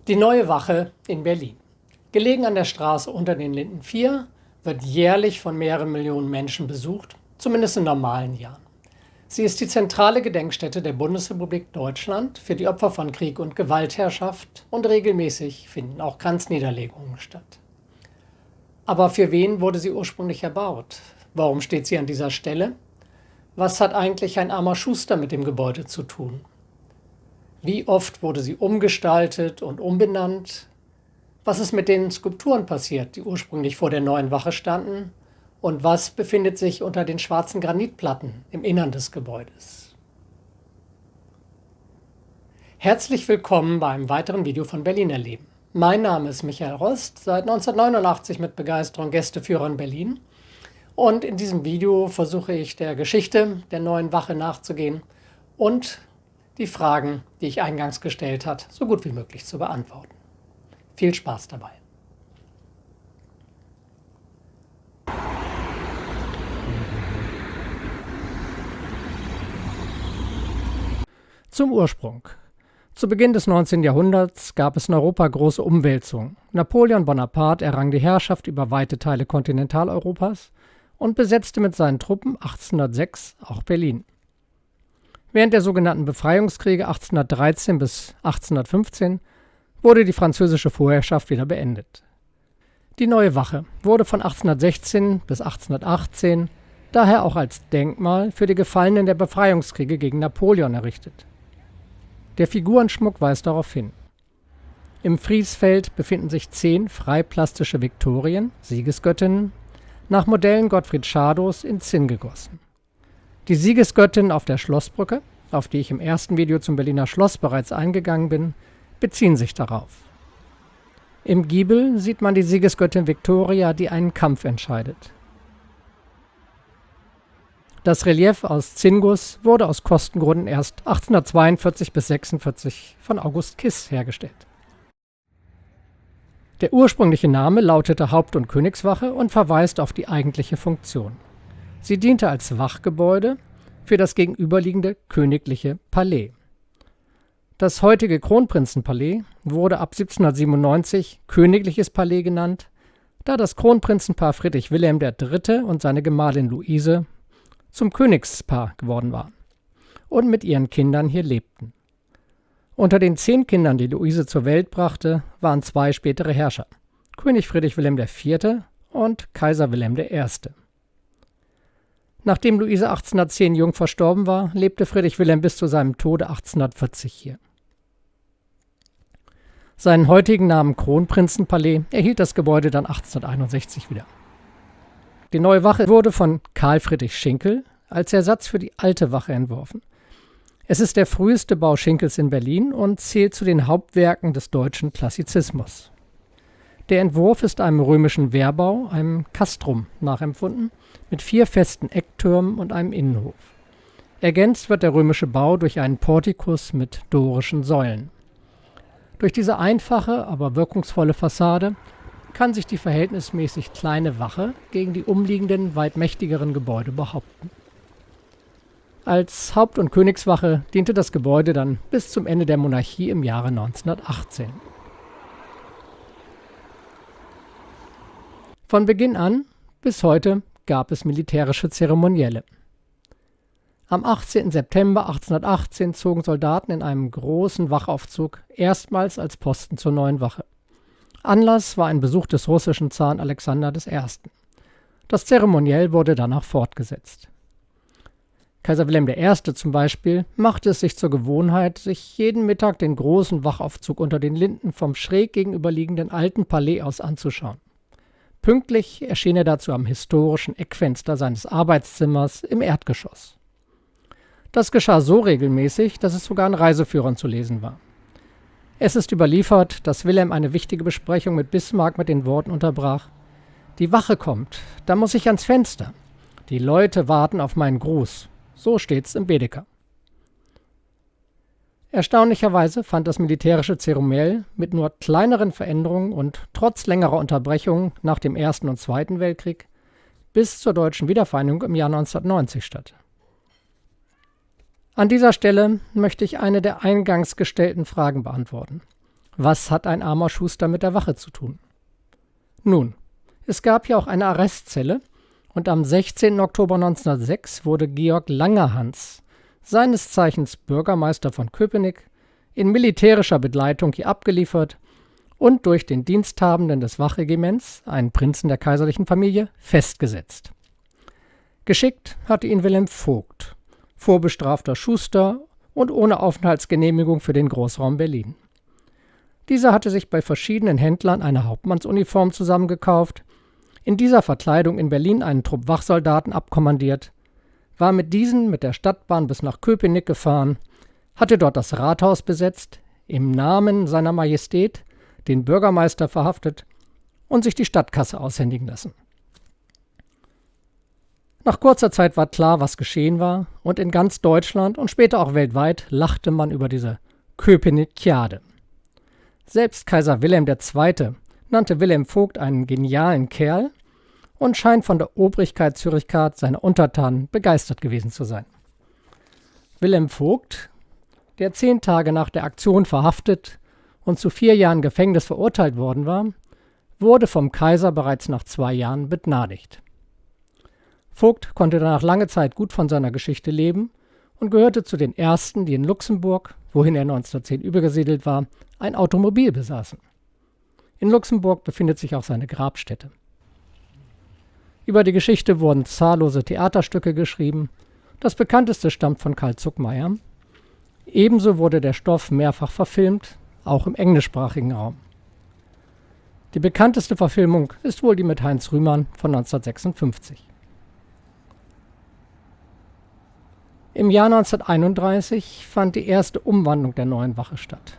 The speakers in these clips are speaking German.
Die Neue Wache in Berlin. Gelegen an der Straße unter den Linden 4, wird jährlich von mehreren Millionen Menschen besucht, zumindest in normalen Jahren. Sie ist die zentrale Gedenkstätte der Bundesrepublik Deutschland für die Opfer von Krieg und Gewaltherrschaft und regelmäßig finden auch Kranzniederlegungen statt. Aber für wen wurde sie ursprünglich erbaut? Warum steht sie an dieser Stelle? Was hat eigentlich ein armer Schuster mit dem Gebäude zu tun? Wie oft wurde sie umgestaltet und umbenannt? Was ist mit den Skulpturen passiert, die ursprünglich vor der Neuen Wache standen? Und was befindet sich unter den schwarzen Granitplatten im Innern des Gebäudes? Herzlich willkommen bei einem weiteren Video von Berlin erleben. Mein Name ist Michael Rost, seit 1989 mit Begeisterung Gästeführer in Berlin. Und in diesem Video versuche ich der Geschichte der Neuen Wache nachzugehen und die Fragen, die ich eingangs gestellt habe, so gut wie möglich zu beantworten. Viel Spaß dabei. Zum Ursprung. Zu Beginn des 19. Jahrhunderts gab es in Europa große Umwälzungen. Napoleon Bonaparte errang die Herrschaft über weite Teile Kontinentaleuropas und besetzte mit seinen Truppen 1806 auch Berlin. Während der sogenannten Befreiungskriege 1813 bis 1815 wurde die französische Vorherrschaft wieder beendet. Die Neue Wache wurde von 1816 bis 1818 daher auch als Denkmal für die Gefallenen der Befreiungskriege gegen Napoleon errichtet. Der Figurenschmuck weist darauf hin. Im Friesfeld befinden sich 10 freiplastische Viktorien, Siegesgöttinnen, nach Modellen Gottfried Schadows in Zinn gegossen. Die Siegesgöttinnen auf der Schlossbrücke, auf die ich im ersten Video zum Berliner Schloss bereits eingegangen bin, beziehen sich darauf. Im Giebel sieht man die Siegesgöttin Viktoria, die einen Kampf entscheidet. Das Relief aus Zinnguss wurde aus Kostengründen erst 1842 bis 1846 von August Kiss hergestellt. Der ursprüngliche Name lautete Haupt- und Königswache und verweist auf die eigentliche Funktion. Sie diente als Wachgebäude für das gegenüberliegende königliche Palais. Das heutige Kronprinzenpalais wurde ab 1797 Königliches Palais genannt, da das Kronprinzenpaar Friedrich Wilhelm III. Und seine Gemahlin Luise zum Königspaar geworden waren und mit ihren Kindern hier lebten. Unter den 10 Kindern, die Luise zur Welt brachte, waren 2 spätere Herrscher, König Friedrich Wilhelm IV. Und Kaiser Wilhelm I. Nachdem Luise 1810 jung verstorben war, lebte Friedrich Wilhelm bis zu seinem Tode 1840 hier. Seinen heutigen Namen Kronprinzenpalais erhielt das Gebäude dann 1861 wieder. Die Neue Wache wurde von Karl Friedrich Schinkel als Ersatz für die alte Wache entworfen. Es ist der früheste Bau Schinkels in Berlin und zählt zu den Hauptwerken des deutschen Klassizismus. Der Entwurf ist einem römischen Wehrbau, einem Castrum, nachempfunden, mit 4 festen Ecktürmen und einem Innenhof. Ergänzt wird der römische Bau durch einen Portikus mit dorischen Säulen. Durch diese einfache, aber wirkungsvolle Fassade kann sich die verhältnismäßig kleine Wache gegen die umliegenden, weit mächtigeren Gebäude behaupten. Als Haupt- und Königswache diente das Gebäude dann bis zum Ende der Monarchie im Jahre 1918. Von Beginn an bis heute gab es militärische Zeremonielle. Am 18. September 1818 zogen Soldaten in einem großen Wachaufzug erstmals als Posten zur Neuen Wache. Anlass war ein Besuch des russischen Zaren Alexander I. Das Zeremoniell wurde danach fortgesetzt. Kaiser Wilhelm I. zum Beispiel machte es sich zur Gewohnheit, sich jeden Mittag den großen Wachaufzug unter den Linden vom schräg gegenüberliegenden Alten Palais aus anzuschauen. Pünktlich erschien er dazu am historischen Eckfenster seines Arbeitszimmers im Erdgeschoss. Das geschah so regelmäßig, dass es sogar in Reiseführern zu lesen war. Es ist überliefert, dass Wilhelm eine wichtige Besprechung mit Bismarck mit den Worten unterbrach: „Die Wache kommt, da muss ich ans Fenster. Die Leute warten auf meinen Gruß." So steht's im Baedeker. Erstaunlicherweise fand das militärische Zeremoniell mit nur kleineren Veränderungen und trotz längerer Unterbrechungen nach dem Ersten und Zweiten Weltkrieg bis zur deutschen Wiedervereinigung im Jahr 1990 statt. An dieser Stelle möchte ich eine der eingangs gestellten Fragen beantworten. Was hat ein armer Schuster mit der Wache zu tun? Nun, es gab ja auch eine Arrestzelle und am 16. Oktober 1906 wurde Georg Langerhans, seines Zeichens Bürgermeister von Köpenick, in militärischer Begleitung hier abgeliefert und durch den Diensthabenden des Wachregiments, einen Prinzen der kaiserlichen Familie, festgesetzt. Geschickt hatte ihn Wilhelm Vogt, vorbestrafter Schuster und ohne Aufenthaltsgenehmigung für den Großraum Berlin. Dieser hatte sich bei verschiedenen Händlern eine Hauptmannsuniform zusammengekauft, in dieser Verkleidung in Berlin einen Trupp Wachsoldaten abkommandiert, war mit diesen mit der Stadtbahn bis nach Köpenick gefahren, hatte dort das Rathaus besetzt, im Namen seiner Majestät den Bürgermeister verhaftet und sich die Stadtkasse aushändigen lassen. Nach kurzer Zeit war klar, was geschehen war, und in ganz Deutschland und später auch weltweit lachte man über diese Köpenickiade. Selbst Kaiser Wilhelm II. Nannte Wilhelm Vogt einen genialen Kerl und scheint von der Obrigkeit Zürichgard seiner Untertanen begeistert gewesen zu sein. Wilhelm Vogt, der 10 Tage nach der Aktion verhaftet und zu 4 Jahren Gefängnis verurteilt worden war, wurde vom Kaiser bereits nach 2 Jahren begnadigt. Vogt konnte danach lange Zeit gut von seiner Geschichte leben und gehörte zu den ersten, die in Luxemburg, wohin er 1910 übergesiedelt war, ein Automobil besaßen. In Luxemburg befindet sich auch seine Grabstätte. Über die Geschichte wurden zahllose Theaterstücke geschrieben. Das bekannteste stammt von Karl Zuckmayer. Ebenso wurde der Stoff mehrfach verfilmt, auch im englischsprachigen Raum. Die bekannteste Verfilmung ist wohl die mit Heinz Rühmann von 1956. Im Jahr 1931 fand die erste Umwandlung der neuen Wache statt.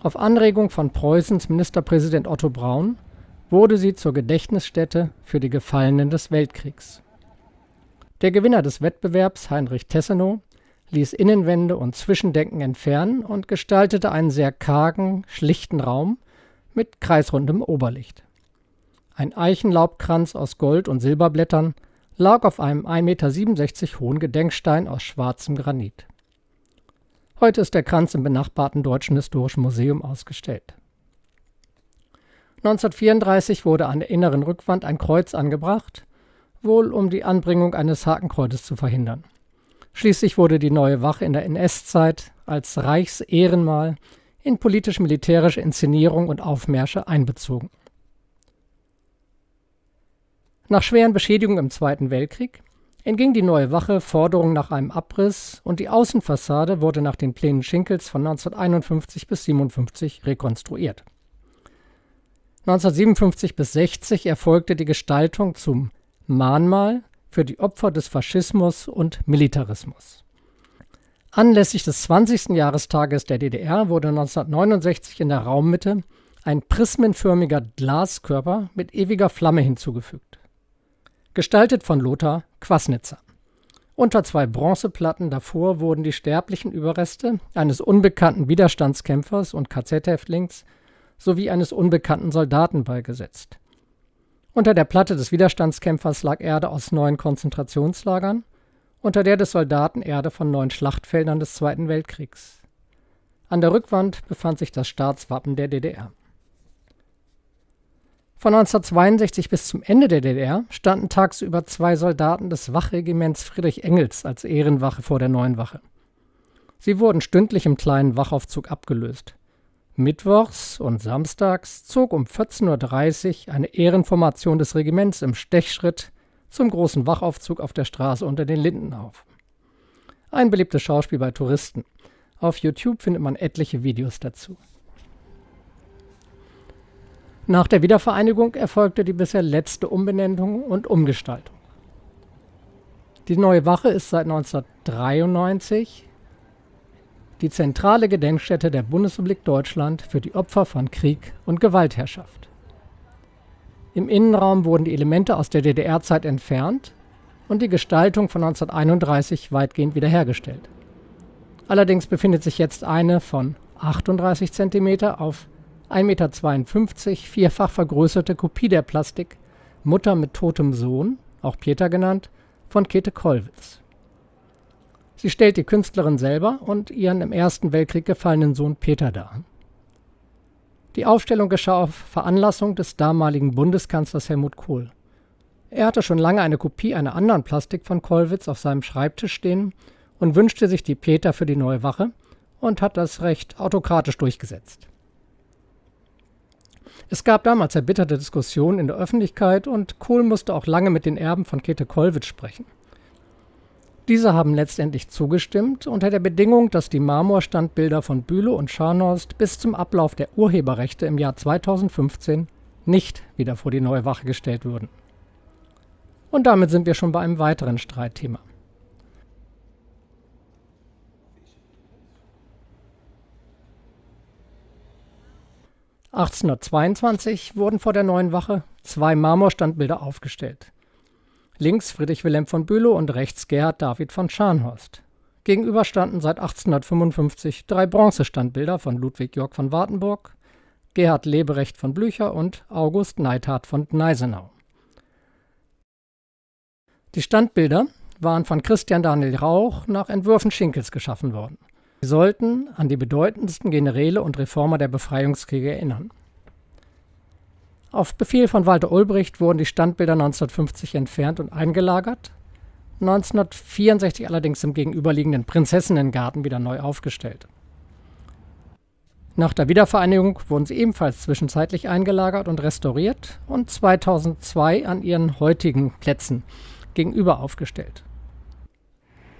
Auf Anregung von Preußens Ministerpräsident Otto Braun wurde sie zur Gedächtnisstätte für die Gefallenen des Weltkriegs. Der Gewinner des Wettbewerbs, Heinrich Tessenow, ließ Innenwände und Zwischendecken entfernen und gestaltete einen sehr kargen, schlichten Raum mit kreisrundem Oberlicht. Ein Eichenlaubkranz aus Gold- und Silberblättern lag auf einem 1,67 Meter hohen Gedenkstein aus schwarzem Granit. Heute ist der Kranz im benachbarten Deutschen Historischen Museum ausgestellt. 1934 wurde an der inneren Rückwand ein Kreuz angebracht, wohl um die Anbringung eines Hakenkreuzes zu verhindern. Schließlich wurde die neue Wache in der NS-Zeit als Reichsehrenmal in politisch-militärische Inszenierung und Aufmärsche einbezogen. Nach schweren Beschädigungen im Zweiten Weltkrieg entging die neue Wache Forderungen nach einem Abriss und die Außenfassade wurde nach den Plänen Schinkels von 1951 bis 1957 rekonstruiert. 1957 bis 1960 erfolgte die Gestaltung zum Mahnmal für die Opfer des Faschismus und Militarismus. Anlässlich des 20. Jahrestages der DDR wurde 1969 in der Raummitte ein prismenförmiger Glaskörper mit ewiger Flamme hinzugefügt. Gestaltet von Lothar Quassnitzer. Unter 2 Bronzeplatten davor wurden die sterblichen Überreste eines unbekannten Widerstandskämpfers und KZ-Häftlings sowie eines unbekannten Soldaten beigesetzt. Unter der Platte des Widerstandskämpfers lag Erde aus 9 Konzentrationslagern, unter der des Soldaten Erde von 9 Schlachtfeldern des Zweiten Weltkriegs. An der Rückwand befand sich das Staatswappen der DDR. Von 1962 bis zum Ende der DDR standen tagsüber 2 Soldaten des Wachregiments Friedrich Engels als Ehrenwache vor der neuen Wache. Sie wurden stündlich im kleinen Wachaufzug abgelöst. Mittwochs und samstags zog um 14:30 Uhr eine Ehrenformation des Regiments im Stechschritt zum großen Wachaufzug auf der Straße unter den Linden auf. Ein beliebtes Schauspiel bei Touristen. Auf YouTube findet man etliche Videos dazu. Nach der Wiedervereinigung erfolgte die bisher letzte Umbenennung und Umgestaltung. Die neue Wache ist seit 1993 die zentrale Gedenkstätte der Bundesrepublik Deutschland für die Opfer von Krieg und Gewaltherrschaft. Im Innenraum wurden die Elemente aus der DDR-Zeit entfernt und die Gestaltung von 1931 weitgehend wiederhergestellt. Allerdings befindet sich jetzt eine von 38 cm auf 1,52 Meter vierfach vergrößerte Kopie der Plastik Mutter mit totem Sohn, auch Peter genannt, von Käthe Kollwitz. Sie stellt die Künstlerin selber und ihren im Ersten Weltkrieg gefallenen Sohn Peter dar. Die Aufstellung geschah auf Veranlassung des damaligen Bundeskanzlers Helmut Kohl. Er hatte schon lange eine Kopie einer anderen Plastik von Kollwitz auf seinem Schreibtisch stehen und wünschte sich die Peter für die neue Wache und hat das recht autokratisch durchgesetzt. Es gab damals erbitterte Diskussionen in der Öffentlichkeit und Kohl musste auch lange mit den Erben von Käthe Kollwitz sprechen. Diese haben letztendlich zugestimmt, unter der Bedingung, dass die Marmorstandbilder von Bülow und Scharnhorst bis zum Ablauf der Urheberrechte im Jahr 2015 nicht wieder vor die neue Wache gestellt würden. Und damit sind wir schon bei einem weiteren Streitthema. (1822) wurden vor der neuen Wache 2 Marmorstandbilder aufgestellt. Links Friedrich Wilhelm von Bülow und rechts Gerhard David von Scharnhorst. Gegenüber standen seit 1855 3 Bronzestandbilder von Ludwig Georg von Wartenburg, Gerhard Leberecht von Blücher und August Neidhardt von Gneisenau. Die Standbilder waren von Christian Daniel Rauch nach Entwürfen Schinkels geschaffen worden. Sie sollten an die bedeutendsten Generäle und Reformer der Befreiungskriege erinnern. Auf Befehl von Walter Ulbricht wurden die Standbilder 1950 entfernt und eingelagert, 1964 allerdings im gegenüberliegenden Prinzessinnengarten wieder neu aufgestellt. Nach der Wiedervereinigung wurden sie ebenfalls zwischenzeitlich eingelagert und restauriert und 2002 an ihren heutigen Plätzen gegenüber aufgestellt.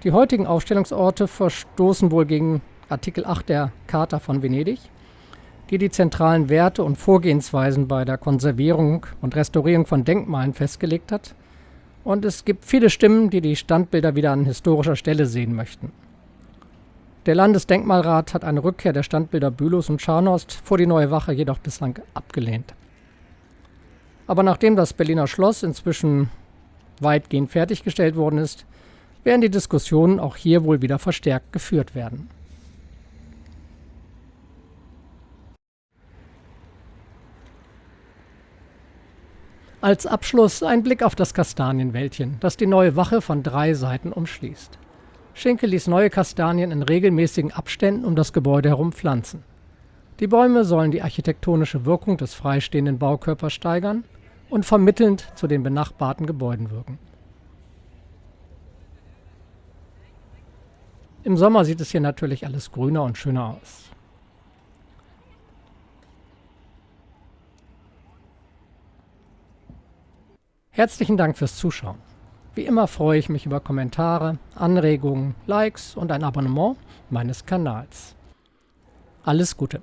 Die heutigen Aufstellungsorte verstoßen wohl gegen Artikel 8 der Charta von Venedig, die zentralen Werte und Vorgehensweisen bei der Konservierung und Restaurierung von Denkmalen festgelegt hat. Und es gibt viele Stimmen, die die Standbilder wieder an historischer Stelle sehen möchten. Der Landesdenkmalrat hat eine Rückkehr der Standbilder Bülows und Scharnhorst vor die neue Wache jedoch bislang abgelehnt. Aber nachdem das Berliner Schloss inzwischen weitgehend fertiggestellt worden ist, werden die Diskussionen auch hier wohl wieder verstärkt geführt werden. Als Abschluss ein Blick auf das Kastanienwäldchen, das die neue Wache von 3 Seiten umschließt. Schinkel ließ neue Kastanien in regelmäßigen Abständen um das Gebäude herum pflanzen. Die Bäume sollen die architektonische Wirkung des freistehenden Baukörpers steigern und vermittelnd zu den benachbarten Gebäuden wirken. Im Sommer sieht es hier natürlich alles grüner und schöner aus. Herzlichen Dank fürs Zuschauen. Wie immer freue ich mich über Kommentare, Anregungen, Likes und ein Abonnement meines Kanals. Alles Gute!